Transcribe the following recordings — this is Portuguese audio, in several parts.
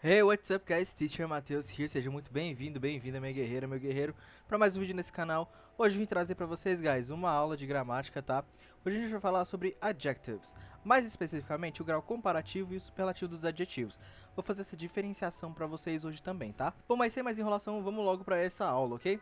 Hey, what's up guys? Teacher Matheus here, seja muito bem-vindo, bem-vinda minha guerreira, meu guerreiro, para mais um vídeo nesse canal. Hoje eu vim trazer para vocês, guys, uma aula de gramática, tá? Hoje a gente vai falar sobre adjectives, mais especificamente o grau comparativo e o superlativo dos adjetivos. Vou fazer essa diferenciação para vocês hoje também, tá? Bom, mas sem mais enrolação, vamos logo para essa aula, ok?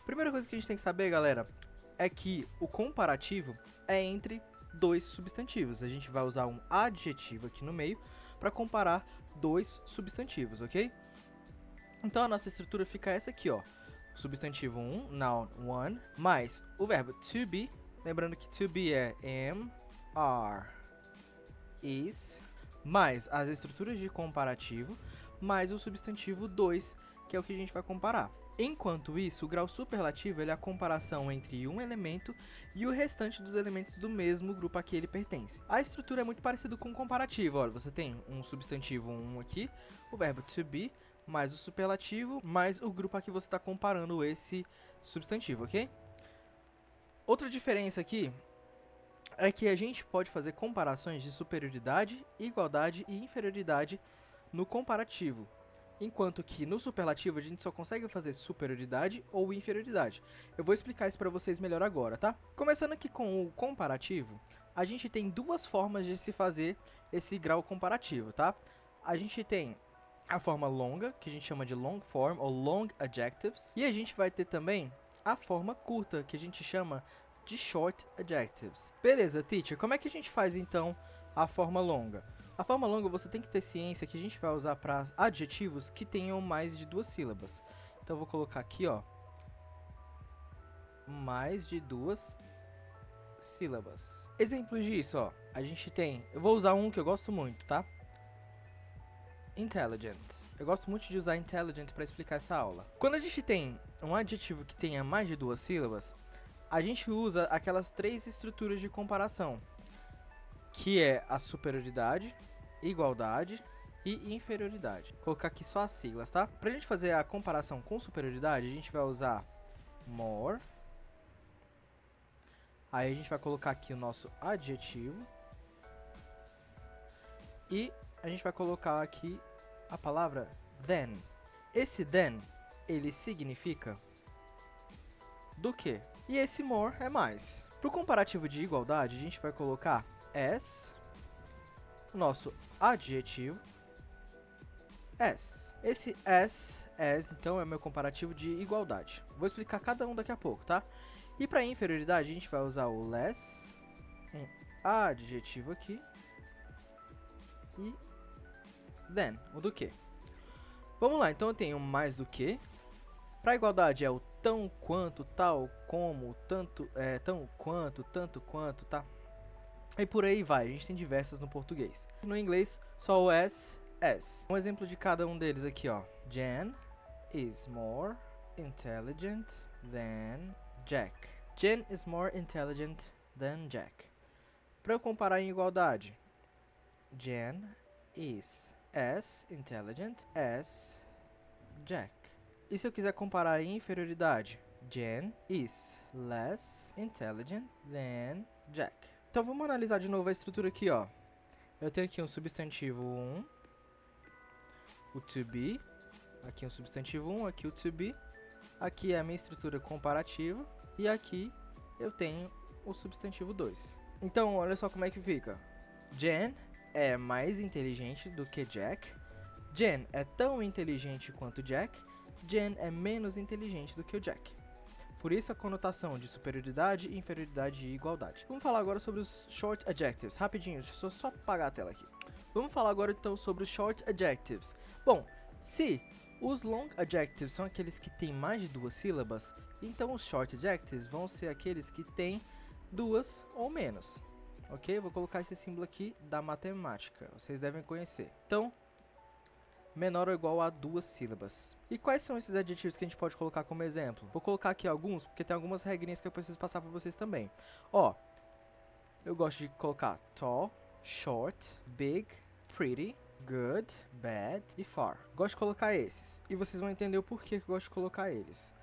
Primeira coisa que a gente tem que saber, galera, é que o comparativo é entre dois substantivos. A gente vai usar um adjetivo aqui no meio para comparar dois substantivos, ok? Então a nossa estrutura fica essa aqui, ó. Substantivo 1, noun 1, mais o verbo to be, lembrando que to be é am, are, is, mais as estruturas de comparativo, mais o substantivo 2, que é o que a gente vai comparar. Enquanto isso, o grau superlativo ele é a comparação entre um elemento e o restante dos elementos do mesmo grupo a que ele pertence. A estrutura é muito parecida com o comparativo. Olha, você tem um substantivo 1 aqui, o verbo to be, mais o superlativo, mais o grupo a que você está comparando esse substantivo, ok? Outra diferença aqui é que a gente pode fazer comparações de superioridade, igualdade e inferioridade no comparativo. Enquanto que no superlativo a gente só consegue fazer superioridade ou inferioridade. Eu vou explicar isso para vocês melhor agora, tá? Começando aqui com o comparativo, a gente tem duas formas de se fazer esse grau comparativo, tá? A gente tem a forma longa, que a gente chama de long form ou long adjectives, e a gente vai ter também a forma curta, que a gente chama de short adjectives. Beleza, teacher, como é que a gente faz então a forma longa? A forma longa você tem que ter ciência que a gente vai usar para adjetivos que tenham mais de duas sílabas. Então eu vou colocar aqui, ó, mais de duas sílabas. Exemplos disso, ó, a gente tem, eu vou usar um que eu gosto muito, tá? Intelligent. Eu gosto muito de usar intelligent para explicar essa aula. Quando a gente tem um adjetivo que tenha mais de duas sílabas, a gente usa aquelas três estruturas de comparação, que é a superioridade, igualdade e inferioridade. Vou colocar aqui só as siglas, tá? Pra gente fazer a comparação com superioridade, a gente vai usar more. Aí a gente vai colocar aqui o nosso adjetivo. E a gente vai colocar aqui a palavra than. Esse than, ele significa do que? E esse more é mais. Pro comparativo de igualdade, a gente vai colocar as, o nosso adjetivo, as. Esse as, então, é o meu comparativo de igualdade. Vou explicar cada um daqui a pouco, tá? E para inferioridade, a gente vai usar o less, um adjetivo aqui, e than, o do que. Vamos lá, então eu tenho mais do que. Para igualdade é o tão quanto, tal como, tanto quanto, tá? E por aí vai, a gente tem diversas no português. No inglês, só o as. Um exemplo de cada um deles aqui, ó. Jen is more intelligent than Jack. Jen is more intelligent than Jack. Para eu comparar em igualdade, Jen is as intelligent as Jack. E se eu quiser comparar em inferioridade, Jen is less intelligent than Jack. Então vamos analisar de novo a estrutura aqui, ó. Eu tenho aqui um substantivo 1, o to be, aqui um substantivo 1, aqui o to be, aqui é a minha estrutura comparativa e aqui eu tenho o substantivo 2. Então, olha só como é que fica. Jen é mais inteligente do que Jack. Jen é tão inteligente quanto Jack. Jen é menos inteligente do que o Jack. Por isso a conotação de superioridade, inferioridade e igualdade. Vamos falar agora sobre os short adjectives. Rapidinho, deixa eu só apagar a tela aqui. Vamos falar agora então sobre os short adjectives. Bom, se os long adjectives são aqueles que têm mais de duas sílabas, então os short adjectives vão ser aqueles que têm duas ou menos. Ok? Vou colocar esse símbolo aqui da matemática. Vocês devem conhecer. Então, menor ou igual a duas sílabas. E quais são esses adjetivos que a gente pode colocar como exemplo? Vou colocar aqui alguns, porque tem algumas regrinhas que eu preciso passar para vocês também. Ó, eu gosto de colocar tall, short, big, pretty, good, bad e far. Gosto de colocar esses. E vocês vão entender o porquê que eu gosto de colocar eles.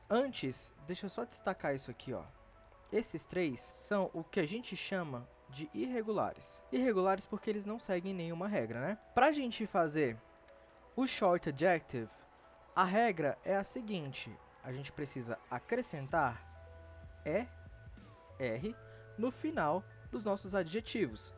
Antes, deixa eu só destacar isso aqui, ó. Esses três são o que a gente chama de irregulares. Irregulares porque eles não seguem nenhuma regra, né? Pra gente fazer O short adjective, a regra é a seguinte, a gente precisa acrescentar ER no final dos nossos adjetivos.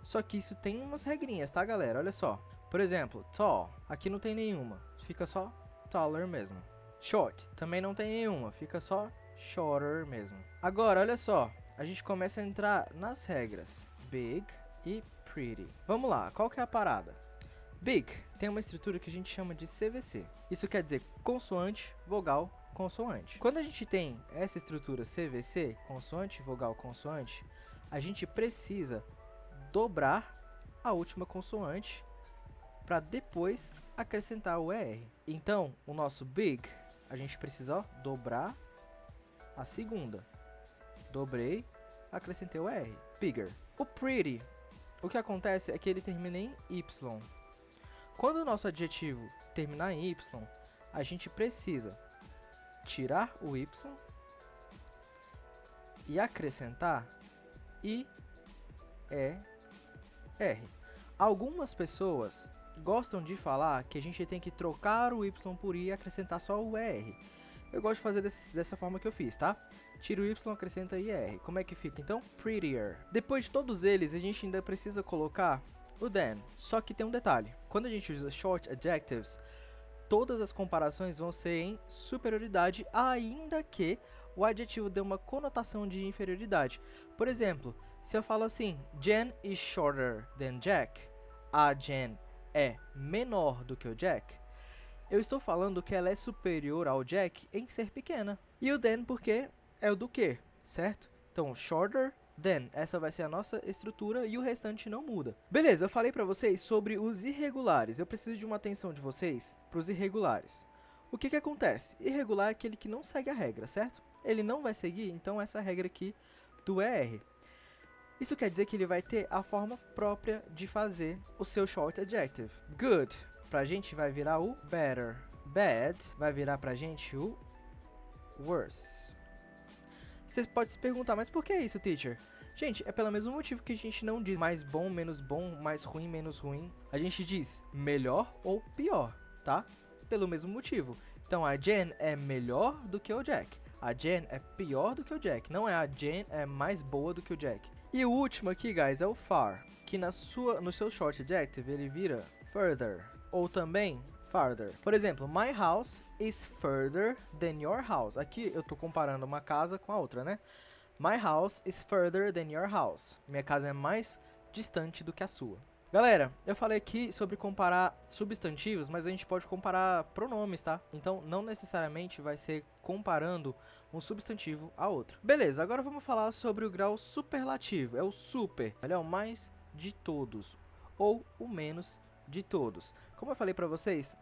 Só que isso tem umas regrinhas, tá, galera? Olha só. Por exemplo, tall, aqui não tem nenhuma, fica só taller mesmo. Short, também não tem nenhuma, fica só shorter mesmo. Agora, olha só, a gente começa a entrar nas regras. Big e pretty. Vamos lá, qual que é a parada? Big tem uma estrutura que a gente chama de CVC. Isso quer dizer consoante, vogal, consoante. Quando a gente tem essa estrutura CVC, consoante, vogal, consoante, a gente precisa dobrar a última consoante para depois acrescentar o ER. Então, o nosso big, a gente precisa dobrar a segunda. Dobrei, acrescentei o ER. Bigger. O pretty, o que acontece é que ele termina em Y. Quando o nosso adjetivo terminar em Y, a gente precisa tirar o Y e acrescentar IER. Algumas pessoas gostam de falar que a gente tem que trocar o Y por I e acrescentar só o ER. Eu gosto de fazer dessa forma que eu fiz, tá? Tira o Y, acrescenta IR. Como é que fica, então? Prettier. Depois de todos eles, a gente ainda precisa colocar o then. Só que tem um detalhe. Quando a gente usa short adjectives, todas as comparações vão ser em superioridade, ainda que o adjetivo dê uma conotação de inferioridade. Por exemplo, se eu falo assim, Jen is shorter than Jack, a Jen é menor do que o Jack, eu estou falando que ela é superior ao Jack em ser pequena. E o then porque é o do que, certo? Então, shorter than, essa vai ser a nossa estrutura e o restante não muda. Beleza, eu falei pra vocês sobre os irregulares. Eu preciso de uma atenção de vocês para os irregulares. O que acontece? Irregular é aquele que não segue a regra, certo? Ele não vai seguir, então, essa regra aqui do ER. Isso quer dizer que ele vai ter a forma própria de fazer o seu short adjective. Good, pra gente vai virar o better. Bad, vai virar pra gente o worse. Você pode se perguntar, mas por que isso, teacher? Gente, é pelo mesmo motivo que a gente não diz mais bom, menos bom, mais ruim, menos ruim. A gente diz melhor ou pior, tá? Pelo mesmo motivo. Então, a Jen é melhor do que o Jack. A Jen é pior do que o Jack. Não é a Jen é mais boa do que o Jack. E o último aqui, guys, é o far, que no seu short adjective ele vira further, ou também farther. Por exemplo, my house is further than your house. Aqui eu tô comparando uma casa com a outra, né? My house is further than your house. Minha casa é mais distante do que a sua. Galera, eu falei aqui sobre comparar substantivos, mas a gente pode comparar pronomes, tá? Então, não necessariamente vai ser comparando um substantivo a outro. Beleza, agora vamos falar sobre o grau superlativo. É o super, ele é o mais de todos, ou o menos de todos. Como eu falei pra vocês,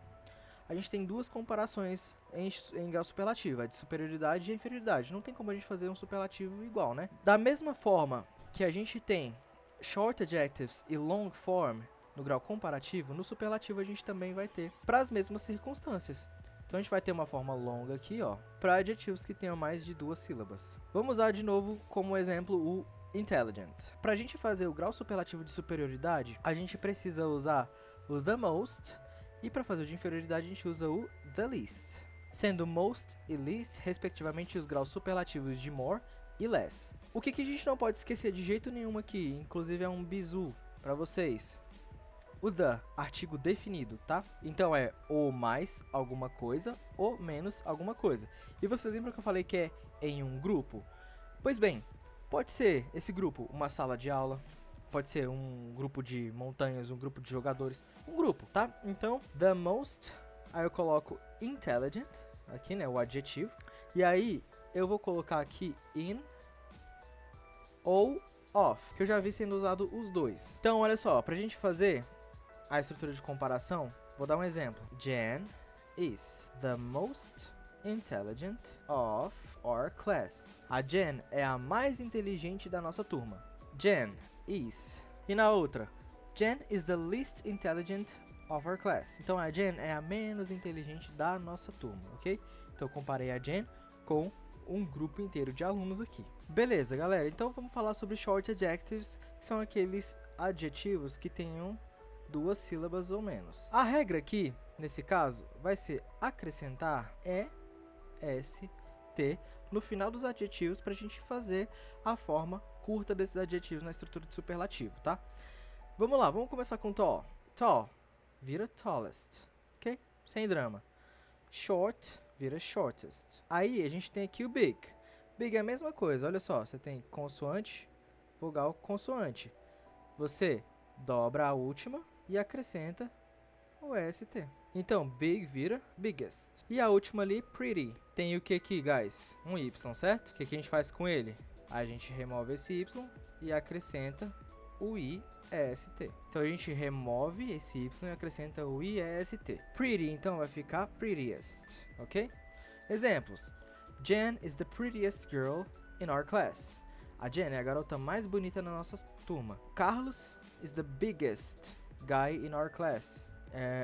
a gente tem duas comparações em grau superlativo, a de superioridade e inferioridade. Não tem como a gente fazer um superlativo igual, né? Da mesma forma que a gente tem short adjectives e long form no grau comparativo, no superlativo a gente também vai ter para as mesmas circunstâncias. Então a gente vai ter uma forma longa aqui, ó, para adjetivos que tenham mais de 2 sílabas. Vamos usar de novo como exemplo o intelligent. Para a gente fazer o grau superlativo de superioridade, a gente precisa usar o the most, e para fazer o de inferioridade a gente usa o the least, sendo most e least respectivamente os graus superlativos de more e less. O que a gente não pode esquecer de jeito nenhum aqui, inclusive é um bizu para vocês. O the, artigo definido, tá? Então é ou mais alguma coisa ou menos alguma coisa. E vocês lembram que eu falei que é em um grupo? Pois bem, pode ser esse grupo uma sala de aula, pode ser um grupo de montanhas, um grupo de jogadores, um grupo, tá? Então, the most, aí eu coloco intelligent, aqui, né, o adjetivo. E aí, eu vou colocar aqui in ou of, que eu já vi sendo usado os dois. Então, olha só, pra gente fazer a estrutura de comparação, vou dar um exemplo. Jen is the most intelligent of our class. A Jen é a mais inteligente da nossa turma. Jen is. E na outra, Jen is the least intelligent of our class. Então a Jen é a menos inteligente da nossa turma, ok? Então eu comparei a Jen com um grupo inteiro de alunos aqui. Beleza, galera. Então vamos falar sobre short adjectives, que são aqueles adjetivos que tenham 2 sílabas ou menos. A regra aqui, nesse caso, vai ser acrescentar EST no final dos adjetivos para a gente fazer a forma curta desses adjetivos na estrutura de superlativo, tá? Vamos lá, vamos começar com tall. Tall vira tallest, ok? Sem drama. Short vira shortest. Aí a gente tem aqui o big. Big é a mesma coisa, olha só, você tem consoante, vogal, consoante. Você dobra a última e acrescenta o EST. Então, big vira biggest. E a última ali, pretty. Tem o que aqui, guys? Um Y, certo? O que a gente faz com ele? A gente remove esse Y e acrescenta o IEST. Então, a gente remove esse Y e acrescenta o IEST. Pretty, então, vai ficar prettiest, ok? Exemplos. Jen is the prettiest girl in our class. A Jen é a garota mais bonita na nossa turma. Carlos is the biggest guy in our class.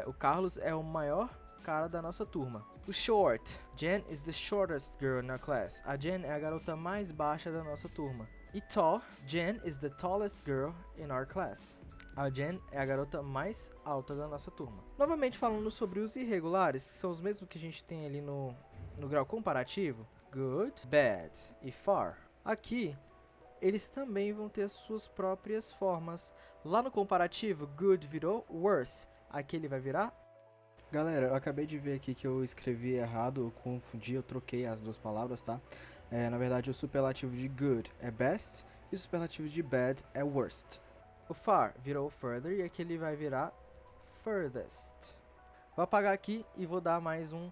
O Carlos é o maior cara da nossa turma. O short. Jen is the shortest girl in our class. A Jen é a garota mais baixa da nossa turma. E tall. Jen is the tallest girl in our class. A Jen é a garota mais alta da nossa turma. Novamente falando sobre os irregulares, que são os mesmos que a gente tem ali no grau comparativo. Good, bad e far. Aqui, eles também vão ter as suas próprias formas. Lá no comparativo, good virou worse. Aqui ele vai virar... Galera, eu acabei de ver aqui que eu escrevi errado, eu confundi, eu troquei as duas palavras, tá? Na verdade, o superlativo de good é best e o superlativo de bad é worst. O far virou further e aqui ele vai virar furthest. Vou apagar aqui e vou dar mais um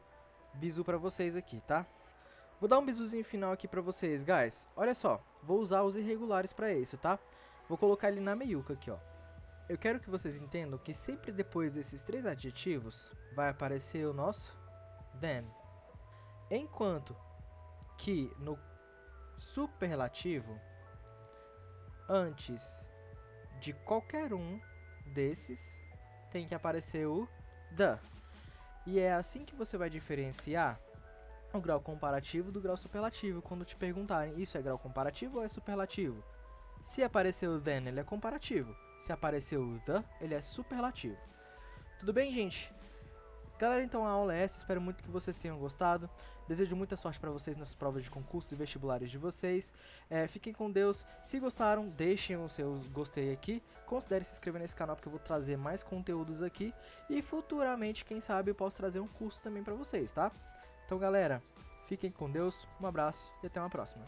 bizu pra vocês aqui, tá? Vou dar um bizuzinho final aqui pra vocês, guys. Olha só, vou usar os irregulares pra isso, tá? Vou colocar ele na meiuca aqui, ó. Eu quero que vocês entendam que sempre depois desses 3 adjetivos vai aparecer o nosso then. Enquanto que no superlativo, antes de qualquer um desses, tem que aparecer o the. E é assim que você vai diferenciar o grau comparativo do grau superlativo quando te perguntarem, isso é grau comparativo ou é superlativo? Se aparecer o then, ele é comparativo. Se aparecer o the, ele é superlativo. Tudo bem, gente? Galera, então a aula é essa. Espero muito que vocês tenham gostado. Desejo muita sorte para vocês nas provas de concursos e vestibulares de vocês. Fiquem com Deus. Se gostaram, deixem o seu gostei aqui. Considere se inscrever nesse canal porque eu vou trazer mais conteúdos aqui. E futuramente, quem sabe, eu posso trazer um curso também para vocês, tá? Então, galera, fiquem com Deus. Um abraço e até uma próxima.